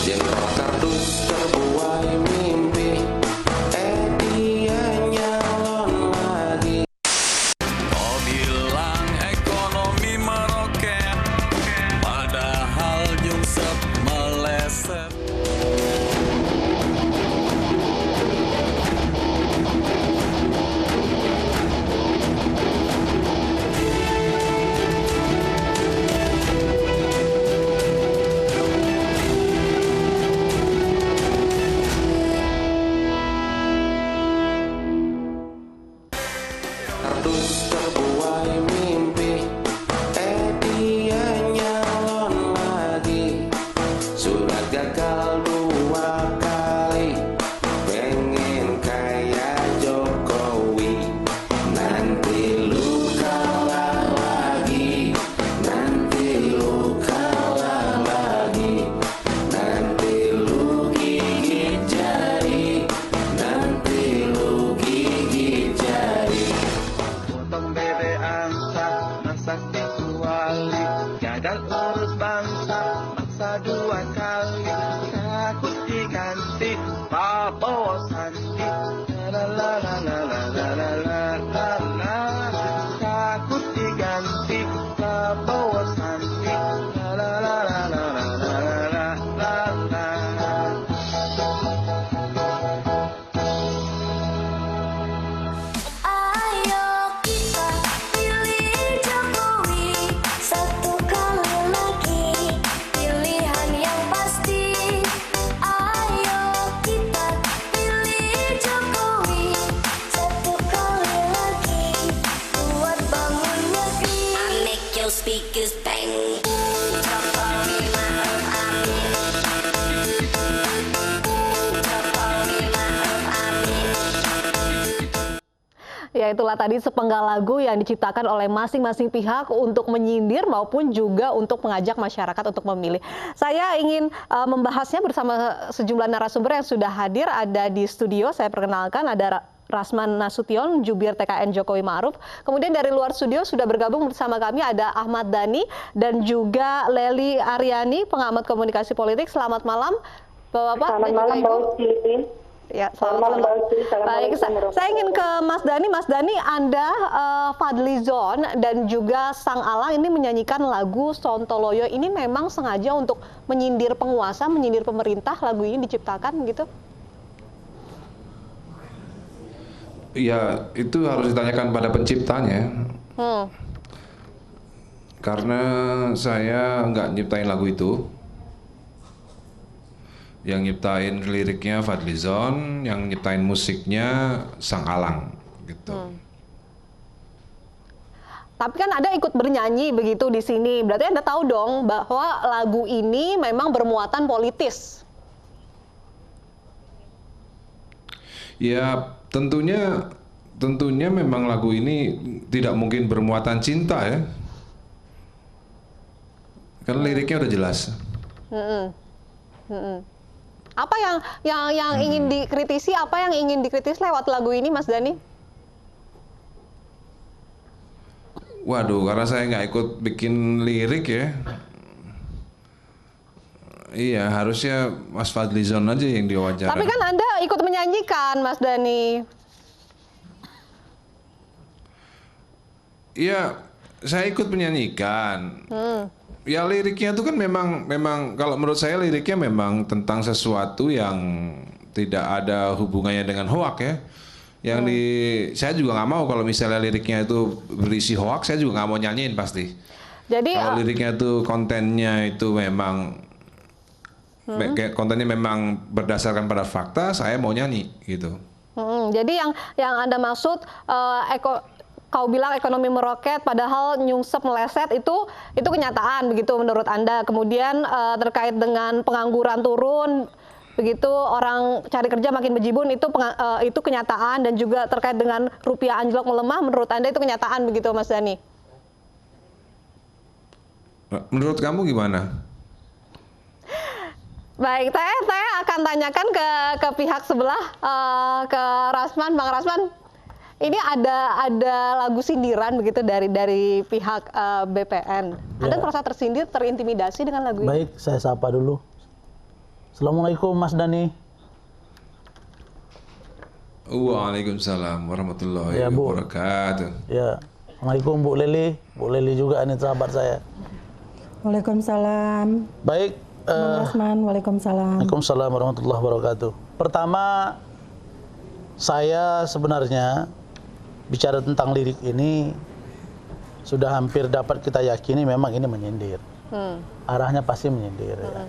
Jengkol kardus terbuai mimpi, dia nyalon lagi. Kau bilang ekonomi meroket, padahal nyungsep meleset. Kardus terbuai mimpi, dia nyalon lagi. Sudah gagal 2 kali, pengen kayak Jokowi. Nanti lu kalah lagi, nanti lu kalah lagi, nanti lu gigit jari, nanti lu gigit jari. Potong bebek angsa, masak kecuali gagal urus bangsa, maksa 2 kali, takut diganti Prabowo Sandi. La la la la la la la la la la, takut diganti Prabowo Sandi. La la la la la la la la la la. Ayo kita pilih Jokowi satu kali lagi, pilihan yang pasti. Ayo kita pilih Jokowi satu kali lagi, buat bangun negeri. I make your speakers bang. Jokowi Ma'ruf Amin. Jokowi Ma'ruf Amin. Ya, itulah tadi sepenggal lagu yang diciptakan oleh masing-masing pihak untuk menyindir maupun juga untuk mengajak masyarakat untuk memilih. Saya ingin membahasnya bersama sejumlah narasumber yang sudah hadir ada di studio. Saya perkenalkan ada Rasman Nasution, jubir TKN Jokowi Ma'ruf. Kemudian dari luar studio sudah bergabung bersama kami ada Ahmad Dhani dan juga Lely Aryani, pengamat komunikasi politik. Selamat malam, Bapak-bapak. Selamat malam, Mbak Uci. Ya, Selamat malam, Mbak Uci. baik, saya ingin ke Mas Dhani. Mas Dhani, Anda Fadlizon dan juga Sang Alang ini menyanyikan lagu Sontoloyo. Ini memang sengaja untuk menyindir penguasa, menyindir pemerintah. Lagu ini diciptakan gitu? Ya, itu harus ditanyakan pada penciptanya. Karena saya nggak nyiptain lagu itu. Yang nyiptain liriknya Fadlizon, yang nyiptain musiknya Sang Alang, gitu. Tapi kan Anda ikut bernyanyi begitu di sini. Berarti Anda tahu dong bahwa lagu ini memang bermuatan politis. Ya, tentunya memang lagu ini tidak mungkin bermuatan cinta ya. Kan liriknya udah jelas. Apa yang ingin dikritisi? Apa yang ingin dikritis lewat lagu ini, Mas Dhani? Waduh, karena saya nggak ikut bikin lirik ya. Iya, harusnya Mas Fadlizon aja yang diwawancara. Tapi kan Anda ikut menyanyikan, Mas Dhani. Iya, saya ikut menyanyikan. Ya liriknya itu kan memang kalau menurut saya liriknya memang tentang sesuatu yang tidak ada hubungannya dengan hoak ya. Saya juga nggak mau kalau misalnya liriknya itu berisi hoak, saya juga nggak mau nyanyiin pasti. Jadi kalau liriknya itu kontennya itu memang kontennya memang berdasarkan pada fakta, saya mau nyanyi gitu. Jadi yang Anda maksud kau bilang ekonomi meroket padahal nyungsep meleset itu kenyataan begitu menurut Anda. Kemudian terkait dengan pengangguran turun begitu, orang cari kerja makin bejibun itu kenyataan, dan juga terkait dengan rupiah anjlok melemah menurut Anda itu kenyataan begitu, Mas Dhani? Menurut kamu gimana? Baik, saya akan tanyakan ke pihak sebelah, ke Rasman, Bang Rasman. Ini ada lagu sindiran begitu dari pihak BPN. Anda merasa tersindir, terintimidasi dengan lagu ini? Baik, saya sapa dulu. Assalamualaikum Mas Dani. Waalaikumsalam warahmatullahi Ya, Bu. wabarakatuh. Ya, Assalamualaikum Bu Leli. Bu Leli juga ini sahabat saya. Waalaikumsalam. Baik, Bang Rasman, waalaikumsalam. Waalaikumsalam warahmatullahi wabarakatuh. Pertama, saya sebenarnya bicara tentang lirik ini sudah hampir dapat kita yakini memang ini menyindir. Arahnya pasti menyindir. Ya.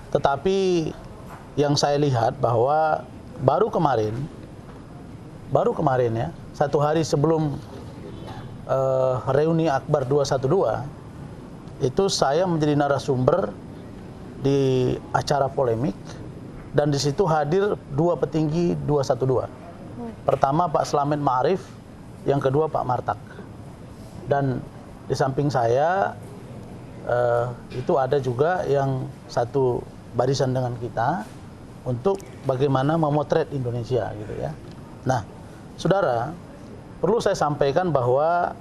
Tetapi yang saya lihat bahwa baru kemarin ya, 1 hari sebelum reuni Akbar 212, itu saya menjadi narasumber di acara polemik dan di situ hadir 2 petinggi 212. Pertama Pak Slamet Ma'arif, yang kedua Pak Martak. Dan di samping saya itu ada juga yang satu barisan dengan kita untuk bagaimana memotret Indonesia gitu ya. Nah, saudara, perlu saya sampaikan bahwa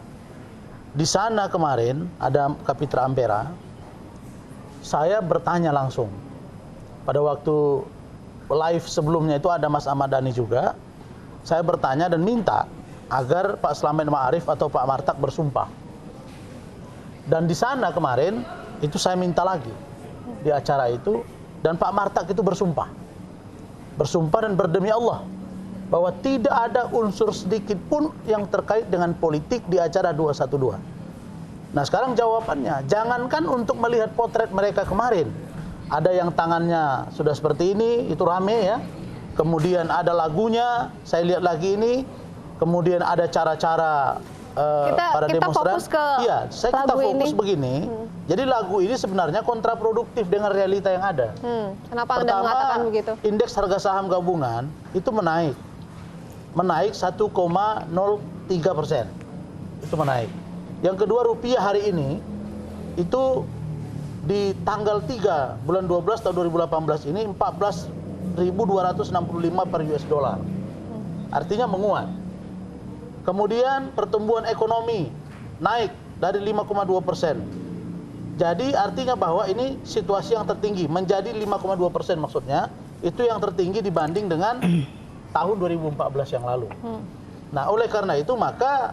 di sana kemarin ada Kapitra Ampera. Saya bertanya langsung. Pada waktu live sebelumnya itu ada Mas Ahmad Dhani juga. Saya bertanya dan minta agar Pak Slamet Ma'arif atau Pak Martak bersumpah. Dan di sana kemarin itu saya minta lagi di acara itu, dan Pak Martak itu bersumpah dan berdemi Allah bahwa tidak ada unsur sedikit pun yang terkait dengan politik di acara 212. Nah sekarang jawabannya, jangankan untuk melihat potret mereka kemarin, ada yang tangannya sudah seperti ini, itu rame ya, kemudian ada lagunya, saya lihat lagi ini, kemudian ada cara-cara para kita demonstran. fokus ke Iya, kita lagu fokus ini. begini. Jadi lagu ini sebenarnya kontraproduktif dengan realita yang ada. Kenapa Anda Pertama, mengatakan begitu? indeks harga saham gabungan itu menaik 1,03%. Itu menaik. Yang kedua, rupiah hari ini itu di tanggal 3 bulan 12 tahun 2018 ini 14.265 per US dollar. Artinya menguat. Kemudian pertumbuhan ekonomi naik dari 5,2%. Jadi artinya bahwa ini situasi yang tertinggi, menjadi 5,2% maksudnya, itu yang tertinggi dibanding dengan tahun 2014 yang lalu. Nah, oleh karena itu maka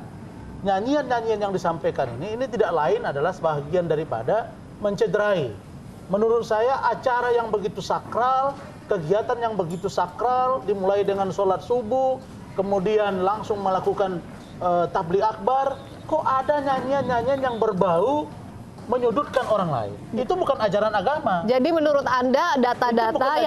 nyanyian-nyanyian yang disampaikan ini tidak lain adalah sebagian daripada mencederai. Menurut saya acara yang begitu sakral, kegiatan yang begitu sakral, dimulai dengan sholat subuh, kemudian langsung melakukan tabligh akbar, kok ada nyanyian-nyanyian yang berbau menyudutkan orang lain. Itu bukan ajaran agama. Jadi menurut Anda data-data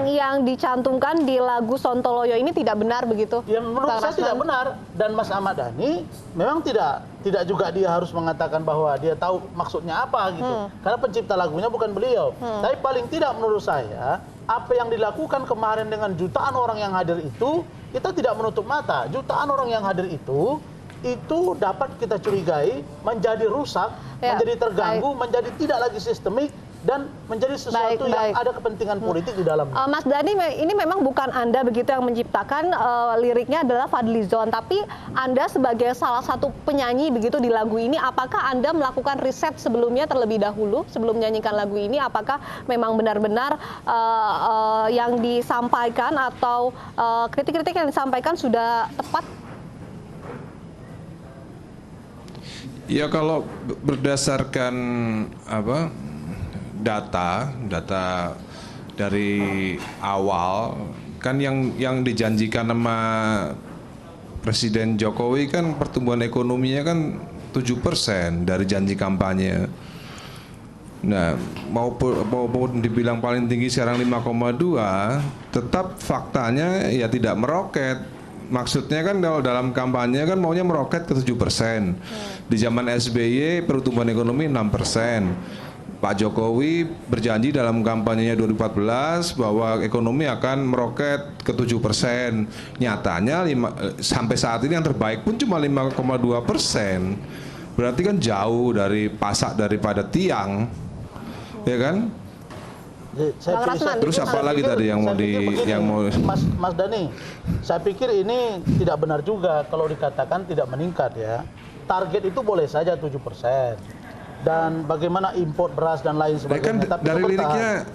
yang dicantumkan di lagu Sontoloyo ini tidak benar begitu? Yang menurut saya tidak benar, dan Mas Ahmad Dhani memang tidak juga dia harus mengatakan bahwa dia tahu maksudnya apa gitu. Karena pencipta lagunya bukan beliau. Tapi paling tidak menurut saya apa yang dilakukan kemarin dengan jutaan orang yang hadir itu, kita tidak menutup mata. Jutaan orang yang hadir itu dapat kita curigai menjadi rusak, menjadi terganggu, menjadi tidak lagi sistemik, dan menjadi sesuatu yang ada kepentingan politik di dalamnya. Mas Dhani, ini memang bukan Anda begitu yang menciptakan, liriknya adalah Fadlizon, tapi Anda sebagai salah satu penyanyi begitu di lagu ini, apakah Anda melakukan riset sebelumnya terlebih dahulu sebelum menyanyikan lagu ini? Apakah memang benar-benar yang disampaikan atau kritik-kritik yang disampaikan sudah tepat? Ya kalau berdasarkan data dari awal kan yang dijanjikan sama Presiden Jokowi kan pertumbuhan ekonominya kan 7% dari janji kampanye. Nah, maupun dibilang paling tinggi sekarang 5,2, tetap faktanya ya tidak meroket. Maksudnya kan kalau dalam kampanye kan maunya meroket ke 7%. Di zaman SBY pertumbuhan ekonomi 6%. Pak Jokowi berjanji dalam kampanyenya 2014 bahwa ekonomi akan meroket ke 7%. Nyatanya sampai saat ini yang terbaik pun cuma 5,2%. Berarti kan jauh dari pasak daripada tiang, ya kan? Terus apa lagi tadi yang mau Mas Dhani, saya pikir ini tidak benar juga kalau dikatakan tidak meningkat ya. Target itu boleh saja 7%. dan bagaimana import beras dan lain sebagainya. Kan dari liriknya,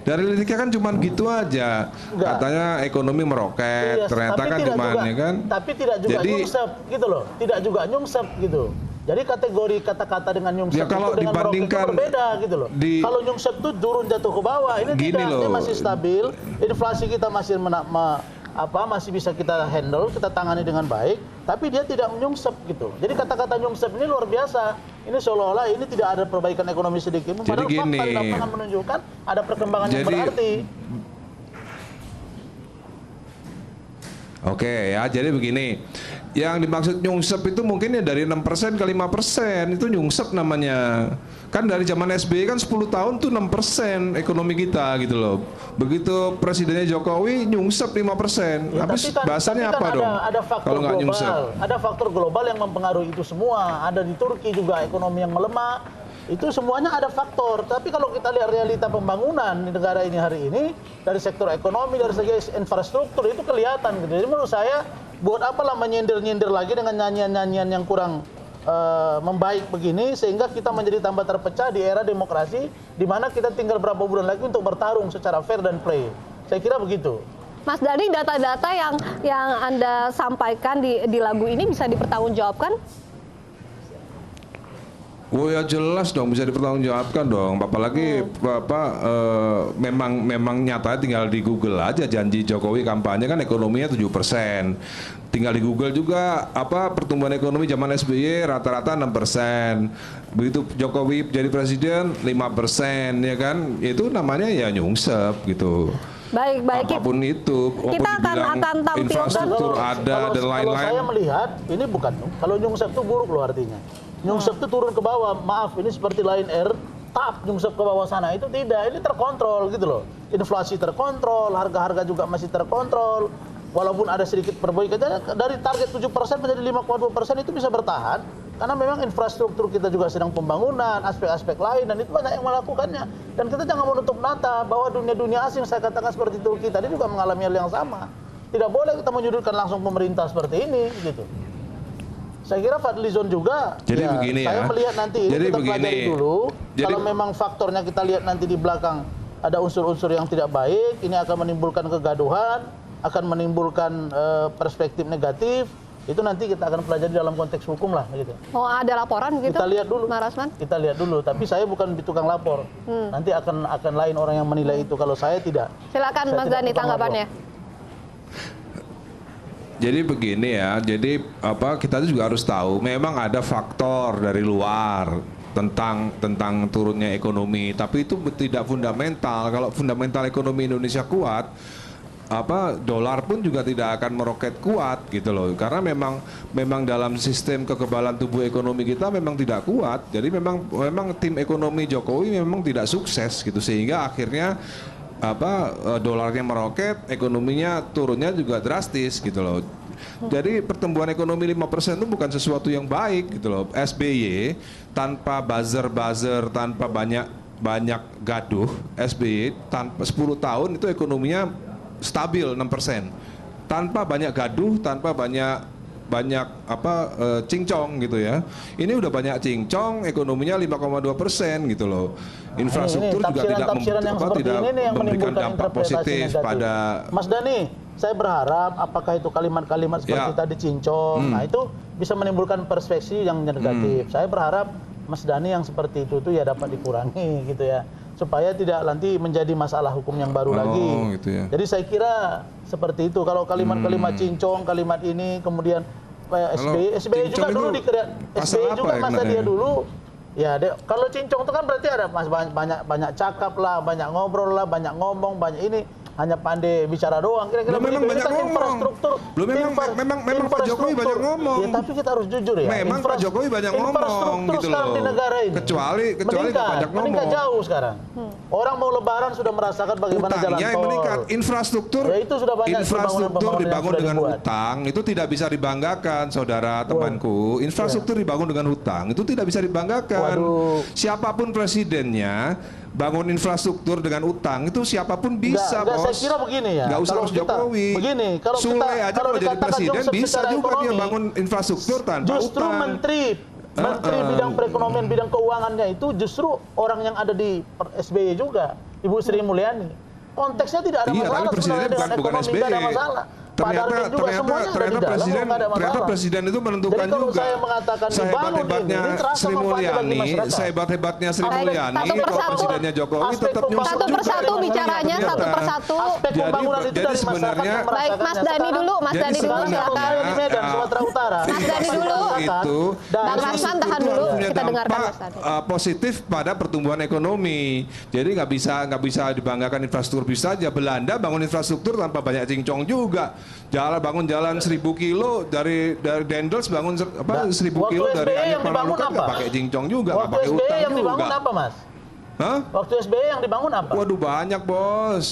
dari liriknya kan cuman gitu aja. Enggak. Katanya ekonomi meroket, ternyata kan cuman ya kan. Tapi tidak juga nyungsep gitu loh, tidak juga nyungsep gitu. Jadi kategori kata-kata dengan nyungsep Ya, kalau itu dengan meroket itu berbeda gitu loh. Kalau nyungsep itu turun jatuh ke bawah, ini tidak, dia masih stabil, inflasi kita masih masih bisa kita handle, kita tangani dengan baik, tapi dia tidak nyungsep gitu. Jadi kata-kata nyungsep ini luar biasa. Ini seolah-olah ini tidak ada perbaikan ekonomi sedikit. Padahal fakta di lapangan menunjukkan ada perkembangan yang berarti. Oke ya, jadi begini. Yang dimaksud nyungsep itu mungkin ya dari 6% ke 5%, itu nyungsep namanya. Kan dari zaman SBY kan 10 tahun tuh 6% ekonomi kita gitu loh. Begitu presidennya Jokowi nyungsep 5%. Ya, habis kan, bahasanya apa dong? Ada faktor kalau nggak global, nyungsep. ada faktor global yang mempengaruhi itu semua. Ada di Turki juga ekonomi yang melemah. Itu semuanya ada faktor. Tapi kalau kita lihat realita pembangunan di negara ini hari ini, dari sektor ekonomi, dari segi infrastruktur itu kelihatan gitu. Jadi menurut saya, buat apalah menyindir-nyindir lagi dengan nyanyian-nyanyian yang kurang membaik begini, sehingga kita menjadi tambah terpecah di era demokrasi, di mana kita tinggal berapa bulan lagi untuk bertarung secara fair dan play. Saya kira begitu. Mas Dhani, data-data yang Anda sampaikan di lagu ini bisa dipertanggungjawabkan? Oh ya jelas dong, bisa dipertanggungjawabkan dong. Apalagi memang nyata tinggal di Google aja janji Jokowi kampanye kan ekonominya 7%. Tinggal di Google juga pertumbuhan ekonomi zaman SBY rata-rata 6%. Begitu Jokowi jadi presiden 5% ya kan. Itu namanya ya nyungsep gitu. Baik. Apapun itu, kita akan tampilkan infrastruktur ada dan lain-lain. Kalau saya melihat ini bukan, kalau nyungsep itu buruk loh artinya. Nyungsep itu turun ke bawah, maaf ini seperti Lion Air, nyungsep ke bawah sana, itu tidak, ini terkontrol gitu loh. Inflasi terkontrol, harga-harga juga masih terkontrol. Walaupun ada sedikit perbaikan, dari target 7% menjadi 5,2% itu bisa bertahan. Karena memang infrastruktur kita juga sedang pembangunan, aspek-aspek lain, dan itu banyak yang melakukannya. Dan kita jangan menutup mata bahwa dunia-dunia asing, saya katakan seperti Turki tadi juga mengalami hal yang sama. Tidak boleh kita menyudutkan langsung pemerintah seperti ini, gitu. Saya kira Fadlizon juga, jadi begini saya melihat nanti ini kita pelajari dulu. Kalau memang faktornya kita lihat nanti di belakang ada unsur-unsur yang tidak baik, ini akan menimbulkan kegaduhan, akan menimbulkan perspektif negatif. Itu nanti kita akan pelajari dalam konteks hukum lah gitu. Oh, ada laporan gitu? Kita lihat dulu. Mas Rasman? Kita lihat dulu, tapi saya bukan tukang lapor. Nanti akan lain orang yang menilai itu, kalau saya tidak. Silakan Mas Dhani tanggapannya. Jadi begini ya, jadi kita juga harus tahu memang ada faktor dari luar tentang turunnya ekonomi, tapi itu tidak fundamental. Kalau fundamental ekonomi Indonesia kuat, dolar pun juga tidak akan meroket kuat gitu loh, karena memang dalam sistem kekebalan tubuh ekonomi kita memang tidak kuat. Jadi memang tim ekonomi Jokowi memang tidak sukses gitu, sehingga akhirnya dolarnya meroket, ekonominya turunnya juga drastis gitu loh. Jadi pertumbuhan ekonomi 5% itu bukan sesuatu yang baik gitu loh. SBY tanpa buzzer, tanpa banyak gaduh, SBY tanpa 10 tahun itu ekonominya stabil 6%. Tanpa banyak gaduh, tanpa banyak cincong gitu ya. Ini udah banyak cincong, ekonominya 5,2% gitu loh. Infrastruktur juga tidak memberikan dampak positif pada. Mas Dhani, saya berharap apakah itu kalimat-kalimat seperti tadi cincong, nah itu bisa menimbulkan perspektif yang negatif. Saya berharap Mas Dhani yang seperti itu tuh ya dapat dikurangi gitu ya, supaya tidak nanti menjadi masalah hukum yang baru lagi. Gitu ya. Jadi saya kira seperti itu. Kalau kalimat-kalimat cincong, kalimat ini kemudian SBY juga dulu SBY juga masa dia dulu. Ya, kalau cincong itu kan berarti ada banyak cakap lah, banyak ngobrol lah, banyak ngomong, banyak ini. Hanya pandai bicara doang, kira-kira memang banyak ngomong. Infrastruktur. Memang Pak Jokowi banyak ngomong. Ya, tapi kita harus jujur ya. Memang Pak Jokowi banyak ngomong gitu loh. Di negara ini Kecuali banyak ngomong. Meningkat jauh sekarang. Orang mau lebaran sudah merasakan bagaimana jalan tol. Meningkat. Infrastruktur dibangun dengan hutang, itu tidak bisa dibanggakan, saudara temanku. Infrastruktur dibangun dengan hutang, itu tidak bisa dibanggakan. Siapapun presidennya, bangun infrastruktur dengan utang itu siapapun bisa, bos. Saya kira begini ya. Nggak usah harus Jokowi. Begini, Sule aja kalau jadi presiden bisa juga dia bangun infrastruktur tanpa justru utang. menteri Menteri bidang perekonomian, bidang keuangannya itu justru orang yang ada di SBY juga, Ibu Sri Mulyani. Konteksnya tidak ada Iya, masalah tapi presidennya sebenarnya dengan bukan ekonomi, SBY. tidak ada masalah. Pak Darmin juga semuanya ada di dalam, nggak ada masalah. presiden itu menentukan Jadi kalau juga. saya mengatakan dibangun Sehebat-hebatnya ini terasa Sri manfaatnya bagi Mulyani, masyarakat. sehebat-hebatnya Sri Baik, Mulyani, satu kalau persatu. presidennya Jokowi Aspek tetap nyusul Satu juga persatu ekonominya bicaranya, ternyata. satu persatu. Aspek pembangunan itu jadi dari masyarakat sebenarnya- yang Baik, merasakannya. Mas Dani dulu, Mas Jadi Dani dulu, sebenarnya- silakan. Saya di Medan, Sumatera Utara. Mas Dani dulu. Itu, Bang Hasan tahan dulu, punya kita dengarkan dampak, Mas Dani. positif pada pertumbuhan ekonomi. Jadi nggak bisa dibanggakan infrastruktur bisa aja. Belanda bangun infrastruktur tanpa banyak cincong juga. Bangun jalan 1000 kilo dari Dendels bangun 1000 Waktu kilo dari SBY Anyar yang dibangun Panalukan nggak apa? pakai cincong juga, nggak Waktu pakai SBY utang yang dibangun juga. apa, Mas? Hah? Waktu SBY yang dibangun apa? Waduh banyak bos.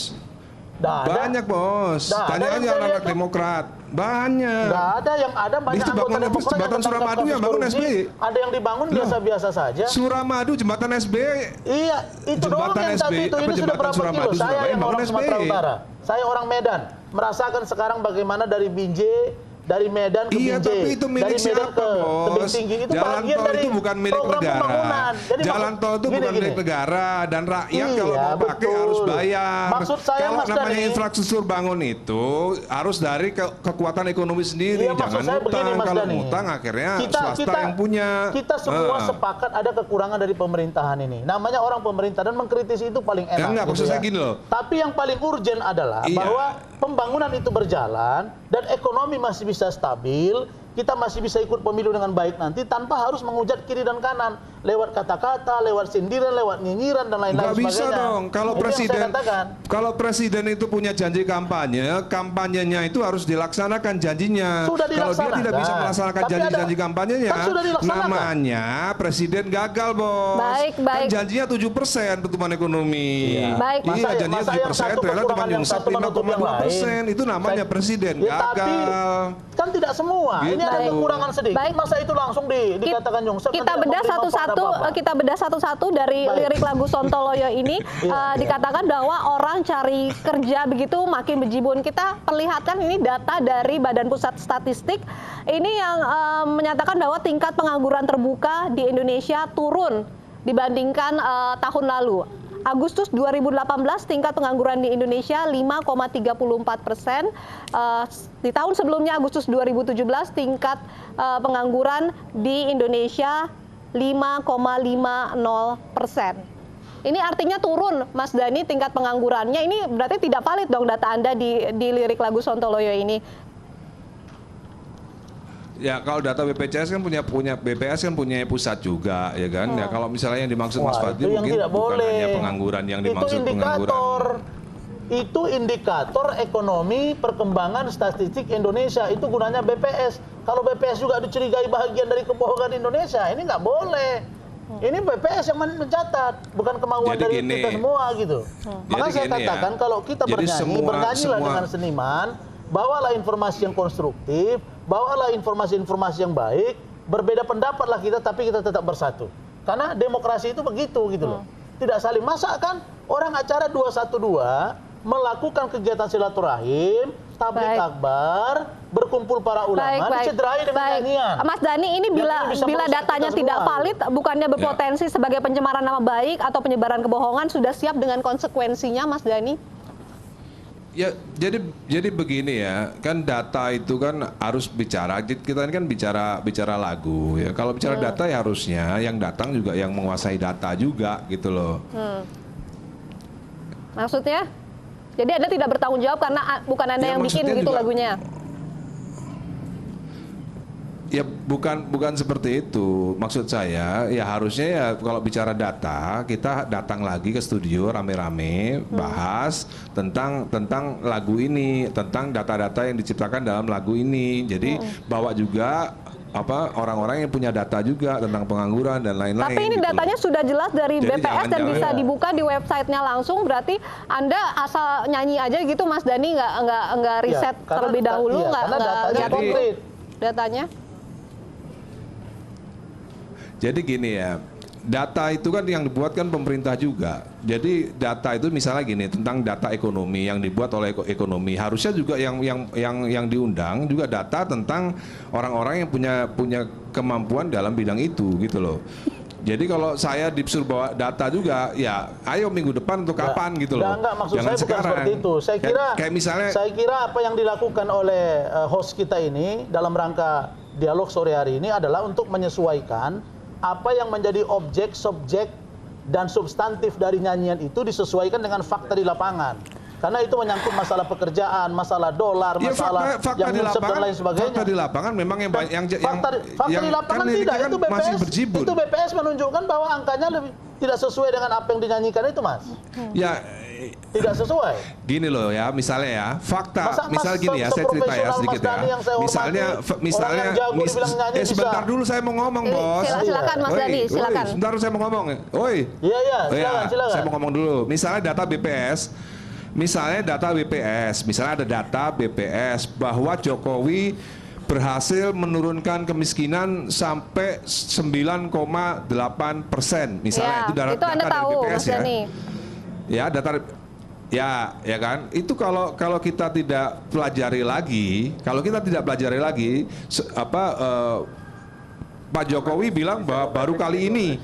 Nggak ada. Banyak bos. Nggak ada Tanya yang aja saya anak lihat tuh. Demokrat. Banyak. Nggak ada yang ada banyak Itu anggota bangunan Demokrat yang jembatan tertangkap Suramadu yang kasus bangun korupsi. SBY. Ada yang dibangun biasa-biasa saja. Suramadu jembatan SBY. Iya, itu doang Jembatan yang satu SBY, itu. apa Ini sudah jembatan berapa Suramadu, kilo? Saya Surabaya yang bangun orang Sumatera SBY. Utara. Saya orang Medan. Merasakan sekarang bagaimana dari Binjai, dari Medan ke Iya, Binjai, tapi itu milik dari Medan siapa, ke Tebing bos? Tinggi. Itu Jalan bagian tol dari itu bukan milik program negara. pembangunan. Jadi Jalan tol itu bukan milik negara dan rakyat Iya, kalau mau pakai betul. harus bayar. Maksud saya, kalau Mas namanya Dani, infrastruktur bangun itu harus dari kekuatan ekonomi sendiri. Iya, maksud Jangan saya utang. begini, Mas Kalau Dani. utang akhirnya swasta yang punya. Kita semua sepakat ada kekurangan dari pemerintahan ini. Namanya orang pemerintah dan mengkritisi itu paling enak. Ya enggak, maksud saya gini loh. Tapi yang paling urgent adalah Iya. bahwa pembangunan itu berjalan dan ekonomi masih bisa stabil. Kita masih bisa ikut pemilu dengan baik nanti tanpa harus menghujat kiri dan kanan lewat kata-kata, lewat sindiran, lewat nyinyiran dan lain-lain Nggak bisa sebagainya. dong. Kalau Itu yang saya katakan. presiden itu punya janji kampanye, kampanyenya itu harus dilaksanakan janjinya. Sudah Kalau dia dilaksanakan. tidak bisa melaksanakan Tapi janji-janji ada- kampanyenya, kan sudah dilaksanakan. namanya presiden gagal, bos. Baik, baik. Kan janjinya 7% pertumbuhan ekonomi. Iya. Baik. Iya, Masa janjinya yang 7%, satu ternyata cuma kekurangan yang nyungsep satu menutup yang 5,2%. lain. Itu namanya Saya- presiden Ya, tapi gagal. kan tidak semua. Ini ada Gitu. kekurangan sedikit. Baik. Masa itu langsung dikatakan nyungsep. Kita kan tidak bedah memberi manfaat satu-satu, apa-apa. kita bedah satu-satu dari Baik. lirik lagu Sontoloyo ini. Iya. Dikatakan bahwa orang cari kerja begitu makin bejibun. Kita perlihatkan ini data dari Badan Pusat Statistik. Ini yang menyatakan bahwa tingkat pengangguran terbuka di Indonesia turun dibandingkan tahun lalu. Agustus 2018 tingkat pengangguran di Indonesia 5,34%. Di tahun sebelumnya Agustus 2017 tingkat pengangguran di Indonesia 5,50%. Ini artinya turun, Mas Dani, tingkat penganggurannya. Ini berarti tidak valid dong data Anda di lirik lagu Sontoloyo ini. Ya kalau data BPJS kan punya BPS kan punya pusat juga ya kan. Ya kalau misalnya yang dimaksud Mas Wah, Fadli itu yang mungkin tidak bukan boleh. hanya pengangguran yang dimaksud pengangguran. Itu indikator ekonomi perkembangan statistik Indonesia. Itu gunanya BPS. Kalau BPS juga dicurigai bagian dari kebohongan Indonesia, ini nggak boleh. Ini BPS yang mencatat, bukan kemauan Jadi dari gini. kita semua gitu. Maka Jadi saya gini ya. katakan kalau kita Jadi bernyanyilah semua- dengan seniman, bawalah informasi yang konstruktif, bawalah informasi-informasi yang baik, berbeda pendapatlah kita, tapi kita tetap bersatu. Karena demokrasi itu begitu gitu loh. Tidak saling masak kan orang acara 212 melakukan kegiatan silaturahim, tablik Baik. akbar, berkumpul para ulama, dicederai dengan nyanyian. Mas Dani, ini Yang bila ini bisa merusak datanya kita tidak semua. valid, bukannya berpotensi sebagai pencemaran nama baik atau penyebaran kebohongan, sudah siap dengan konsekuensinya, Mas Dani? Ya, jadi begini ya, kan data itu kan harus bicara. Kita ini kan bicara lagu ya. Kalau bicara data ya harusnya yang datang juga yang menguasai data juga gitu loh. Maksudnya? Jadi Anda tidak bertanggung jawab karena bukan Anda Ya, yang bikin maksudnya begitu juga- lagunya. Ya bukan seperti itu. Maksud saya ya harusnya ya kalau bicara data kita datang lagi ke studio rame-rame bahas tentang lagu ini, tentang data-data yang diciptakan dalam lagu ini. Jadi bawa juga orang-orang yang punya data juga tentang pengangguran dan lain-lain. Tapi ini gitu datanya loh. sudah jelas dari Jadi BPS dan bisa dibuka di websitenya langsung. Berarti Anda asal nyanyi aja gitu, Mas Dani, nggak riset karena terlebih dahulu, iya, nggak karena datanya lihat dulu konkret. datanya. Jadi gini ya, data itu kan yang dibuat kan pemerintah juga. Jadi data itu misalnya gini, tentang data ekonomi yang dibuat oleh ekonomi, harusnya juga yang diundang juga data tentang orang-orang yang punya kemampuan dalam bidang itu gitu loh. Jadi kalau saya disuruh bawa data juga, ya ayo minggu depan untuk kapan gitu loh. Enggak, maksud Jangan saya bukan sekarang. seperti itu. Kayak misalnya, saya kira apa yang dilakukan oleh host kita ini dalam rangka dialog sore hari ini adalah untuk menyesuaikan apa yang menjadi objek, subjek, dan substantif dari nyanyian itu disesuaikan dengan fakta di lapangan. Karena itu menyangkut masalah pekerjaan, masalah dolar, ya, masalah fakta yang di lapangan, dan lain sebagainya. Fakta di lapangan memang fakta di lapangan kan tidak, kan itu masih BPS, berjibun. itu BPS menunjukkan bahwa angkanya tidak sesuai dengan apa yang dinyanyikan itu, Mas. Ya, tidak sesuai. Gini loh ya, misalnya ya, fakta, misal gini ya, saya cerita ya sedikit ya. Misalnya, sebentar dulu saya mau ngomong, Bos. Silakan Mas Dani, silakan. Sebentar saya mau ngomong. Oi. Iya, silakan. Saya mau ngomong dulu. Misalnya data BPS, misalnya ada data BPS bahwa Jokowi berhasil menurunkan kemiskinan sampai 9,8%, misalnya Ya, itu data Anda dari tahu, BPS Mas ya. Dani. Ya, data ya kan. Itu kalau kita tidak pelajari lagi, Pak Jokowi bilang bahwa baru kali ini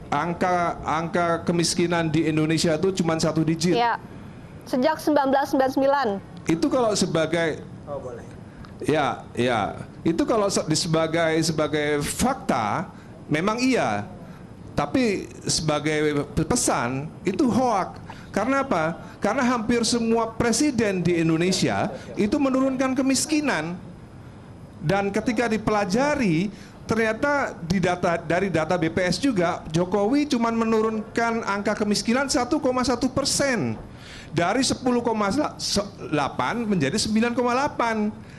angka kemiskinan di Indonesia itu cuma 1 digit. Ya. Sejak 1999. Itu kalau sebagai Ya, itu kalau sebagai fakta memang iya. Tapi sebagai pesan itu hoak. Karena apa? Karena hampir semua presiden di Indonesia itu menurunkan kemiskinan. Dan ketika dipelajari, ternyata dari data BPS juga, Jokowi cuma menurunkan angka kemiskinan 1,1%. Dari 10,8 menjadi 9,8.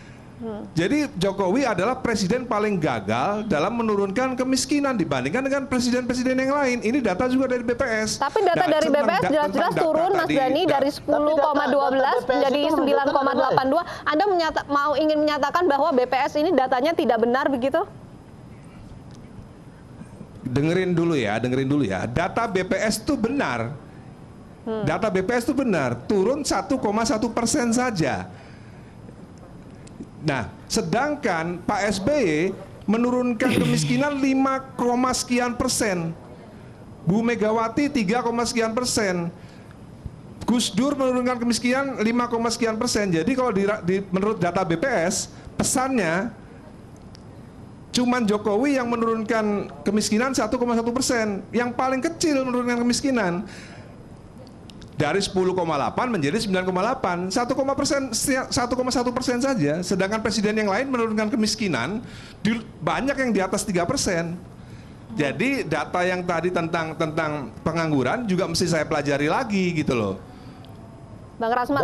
Jadi Jokowi adalah presiden paling gagal dalam menurunkan kemiskinan dibandingkan dengan presiden-presiden yang lain. Ini data juga dari BPS. Tapi data dari BPS jelas-jelas turun, Mas Dani, dari 10,12 menjadi 9,82. Anda ingin menyatakan bahwa BPS ini datanya tidak benar begitu? Dengerin dulu ya. Data BPS itu benar. Data BPS itu benar, turun 1,1% saja. Nah, sedangkan Pak SBY menurunkan kemiskinan 5, sekian persen. Bu Megawati 3, sekian persen. Gus Dur menurunkan kemiskinan 5, sekian persen. Jadi kalau menurut data BPS, pesannya cuman Jokowi yang menurunkan kemiskinan 1,1%. Yang paling kecil menurunkan kemiskinan. Dari 10,8 menjadi 9,8, 1,1% saja. Sedangkan presiden yang lain menurunkan kemiskinan banyak yang di atas 3%. Jadi data yang tadi tentang pengangguran juga mesti saya pelajari lagi gitu loh. Bang Rasman,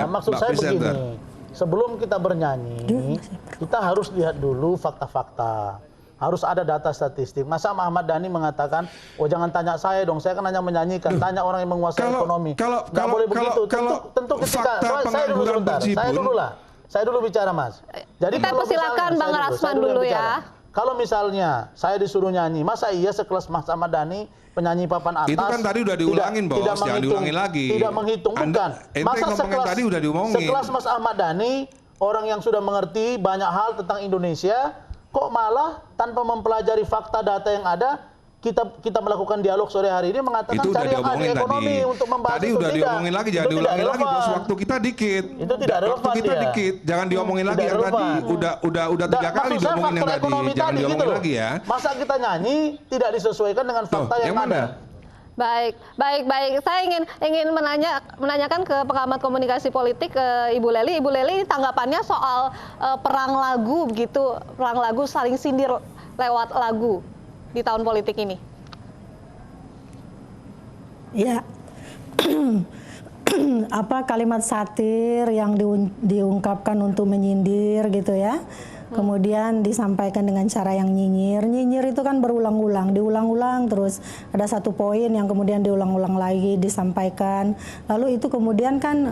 maksud saya begini. Sebelum kita bernyanyi, kita harus lihat dulu fakta-fakta. Harus ada data statistik. Masa Ahmad Dhani mengatakan, oh jangan tanya saya dong, saya kan hanya menyanyikan, tanya orang yang menguasai ekonomi. Nggak boleh begitu. Tentu ketika saya dulu bicara, Mas. Jadi kita persilakan Bang Rasman dulu ya. Kalau misalnya saya disuruh nyanyi, masa iya sekelas Mas Ahmad Dhani penyanyi papan atas? Itu kan tadi udah diulangin, Bos. Jangan diulangin lagi. Tidak menghitung, bukan. Masa sekelas Mas Ahmad Dhani, orang yang sudah mengerti banyak hal tentang Indonesia, kok malah tanpa mempelajari fakta data yang ada, kita melakukan dialog sore hari ini mengatakan itu cari yang ahli ekonomi untuk membahas tadi itu. Udah diomongin lagi, jangan diulangin lagi, Bos. Waktu kita dikit. Itu tidak relevan. Waktu kita dikit, jangan diomongin lagi yang tadi. Udah 3 kali diomongin yang tadi. Jangan diomongin lagi ya. Masa kita nyanyi tidak disesuaikan dengan fakta yang ada? Baik. Saya ingin menanyakan ke pengamat komunikasi politik ke Ibu Lely. Ibu Lely, tanggapannya soal perang lagu begitu, perang lagu saling sindir lewat lagu di tahun politik ini. Ya, apa kalimat satir yang diungkapkan untuk menyindir gitu ya. Kemudian disampaikan dengan cara yang nyinyir. Nyinyir itu kan berulang-ulang, diulang-ulang terus. Ada satu poin yang kemudian diulang-ulang lagi disampaikan. Lalu itu kemudian kan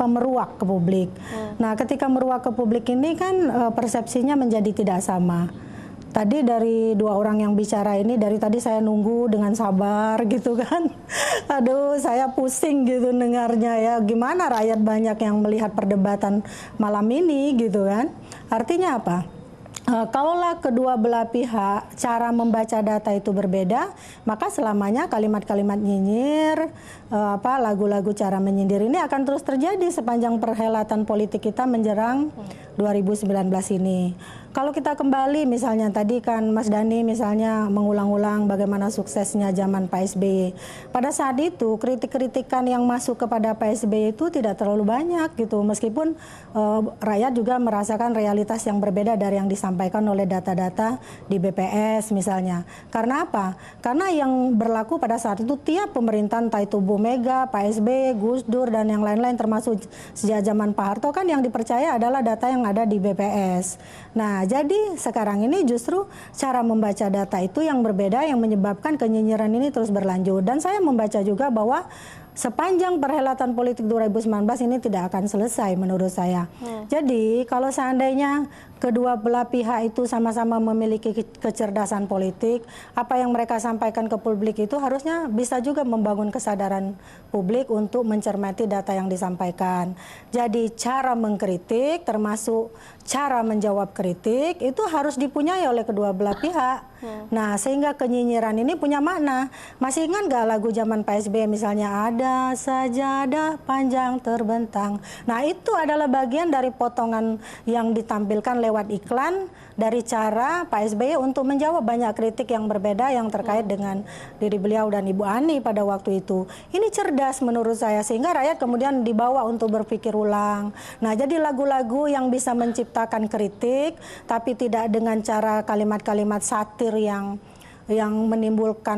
meruak ke publik. Nah, ketika meruak ke publik ini kan persepsinya menjadi tidak sama. Tadi dari dua orang yang bicara ini, dari tadi saya nunggu dengan sabar gitu kan. Aduh, saya pusing gitu dengarnya ya. Gimana rakyat banyak yang melihat perdebatan malam ini gitu kan. Artinya apa? Kalaulah kedua belah pihak cara membaca data itu berbeda, maka selamanya kalimat-kalimat nyinyir, lagu-lagu cara menyindir ini akan terus terjadi sepanjang perhelatan politik kita menjelang 2019 ini. Kalau kita kembali misalnya tadi kan Mas Dhani misalnya mengulang-ulang bagaimana suksesnya zaman Pak SBY. Pada saat itu kritik-kritikan yang masuk kepada Pak SBY itu tidak terlalu banyak gitu. Meskipun rakyat juga merasakan realitas yang berbeda dari yang disampaikan oleh data-data di BPS misalnya. Karena apa? Karena yang berlaku pada saat itu tiap pemerintahan entah itu Bu Mega, Pak SBY, Gus Dur dan yang lain-lain termasuk sejak zaman Pak Harto kan yang dipercaya adalah data yang ada di BPS. Nah, jadi sekarang ini justru cara membaca data itu yang berbeda yang menyebabkan kenyinyiran ini terus berlanjut. Dan saya membaca juga bahwa sepanjang perhelatan politik 2019 ini tidak akan selesai menurut saya. Jadi kalau seandainya kedua belah pihak itu sama-sama memiliki kecerdasan politik, apa yang mereka sampaikan ke publik itu harusnya bisa juga membangun kesadaran publik untuk mencermati data yang disampaikan. Jadi cara mengkritik termasuk cara menjawab kritik itu harus dipunyai oleh kedua belah pihak. Nah, sehingga kenyinyiran ini punya makna. Masih ingat nggak lagu zaman Pak SBY misalnya ada sajadah panjang terbentang. Nah, itu adalah bagian dari potongan yang ditampilkan lewat iklan dari cara Pak SBY untuk menjawab banyak kritik yang berbeda yang terkait dengan diri beliau dan Ibu Ani pada waktu itu. Ini cerdas menurut saya sehingga rakyat kemudian dibawa untuk berpikir ulang. Nah, jadi lagu-lagu yang bisa menciptakan kritik tapi tidak dengan cara kalimat-kalimat satir yang menimbulkan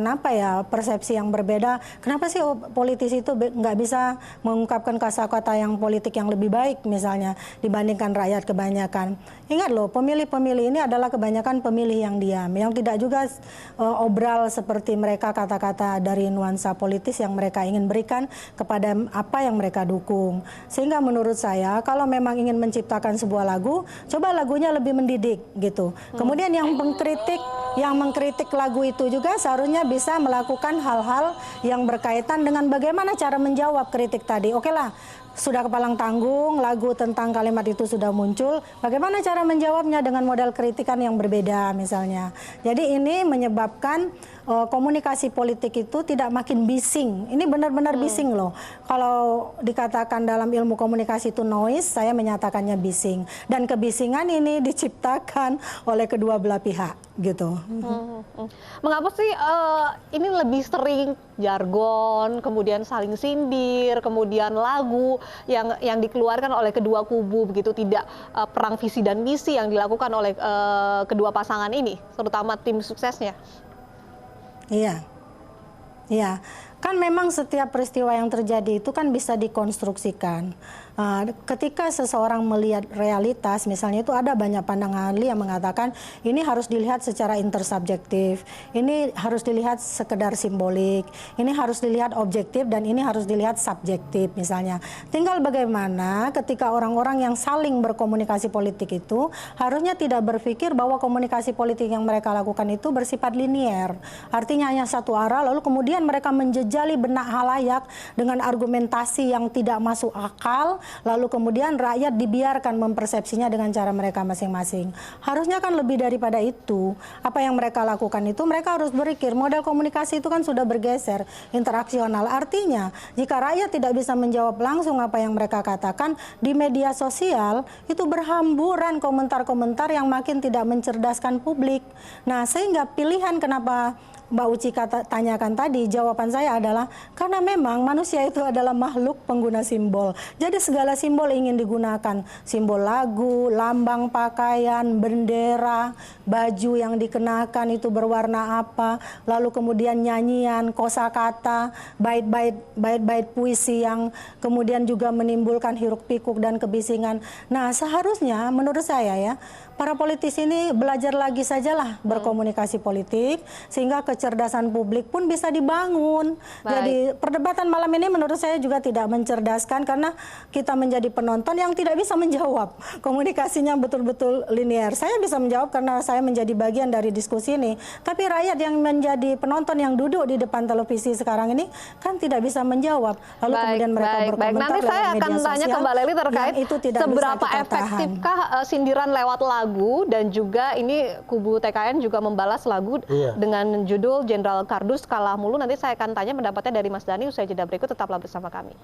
persepsi yang berbeda. Kenapa sih politisi itu nggak bisa mengungkapkan kata-kata yang politik yang lebih baik misalnya dibandingkan rakyat kebanyakan. Ingat loh, pemilih-pemilih ini adalah kebanyakan pemilih yang diam, yang tidak juga obral seperti mereka kata-kata dari nuansa politis yang mereka ingin berikan kepada apa yang mereka dukung. Sehingga menurut saya kalau memang ingin menciptakan sebuah lagu, coba lagunya lebih mendidik gitu. Kemudian yang mengkritik lagu itu juga seharusnya bisa melakukan hal-hal yang berkaitan dengan bagaimana cara menjawab kritik tadi. Oke lah, sudah kepalang tanggung, lagu tentang kalimat itu sudah muncul, bagaimana cara menjawabnya dengan model kritikan yang berbeda misalnya. Jadi ini menyebabkan komunikasi politik itu tidak makin bising. Ini benar-benar bising loh. Kalau dikatakan dalam ilmu komunikasi itu noise, saya menyatakannya bising. Dan kebisingan ini diciptakan oleh kedua belah pihak gitu. Mengapa sih ini lebih sering jargon, kemudian saling sindir, kemudian lagu yang dikeluarkan oleh kedua kubu begitu, tidak perang visi dan misi yang dilakukan oleh kedua pasangan ini, terutama tim suksesnya? Iya, kan memang setiap peristiwa yang terjadi itu kan bisa dikonstruksikan. Ketika seseorang melihat realitas, misalnya itu ada banyak pandangan ahli yang mengatakan ini harus dilihat secara intersubjektif, ini harus dilihat sekedar simbolik, ini harus dilihat objektif, dan ini harus dilihat subjektif misalnya. Tinggal bagaimana ketika orang-orang yang saling berkomunikasi politik itu harusnya tidak berpikir bahwa komunikasi politik yang mereka lakukan itu bersifat linier. Artinya hanya satu arah, lalu kemudian mereka menjejali benak halayak dengan argumentasi yang tidak masuk akal, lalu kemudian rakyat dibiarkan mempersepsinya dengan cara mereka masing-masing. Harusnya kan lebih daripada itu. Apa yang mereka lakukan itu mereka harus berpikir model komunikasi itu kan sudah bergeser, interaksional. Artinya jika rakyat tidak bisa menjawab langsung apa yang mereka katakan, di media sosial itu berhamburan komentar-komentar yang makin tidak mencerdaskan publik. Nah, sehingga pilihan kenapa Mbak Uci tanyakan tadi, jawaban saya adalah karena memang manusia itu adalah makhluk pengguna simbol. Jadi segala simbol ingin digunakan. Simbol lagu, lambang pakaian, bendera, baju yang dikenakan itu berwarna apa, lalu kemudian nyanyian, kosakata, bait-bait puisi yang kemudian juga menimbulkan hiruk pikuk dan kebisingan. Nah, seharusnya menurut saya ya, para politisi ini belajar lagi sajalah berkomunikasi politik sehingga kecerdasan publik pun bisa dibangun. Jadi perdebatan malam ini menurut saya juga tidak mencerdaskan karena kita menjadi penonton yang tidak bisa menjawab. Komunikasinya betul-betul linear. Saya bisa menjawab karena saya menjadi bagian dari diskusi ini. Tapi rakyat yang menjadi penonton yang duduk di depan televisi sekarang ini kan tidak bisa menjawab. Lalu kemudian mereka berkomentar Nanti saya akan tanya ke Mbak Lely terkait seberapa efektifkah sindiran lewat lagu, dan juga ini kubu TKN juga membalas lagu dengan judul Jenderal Kardus Kalah Mulu. Nanti saya akan tanya pendapatnya dari Mas Dhani usai jeda berikut, tetaplah bersama kami.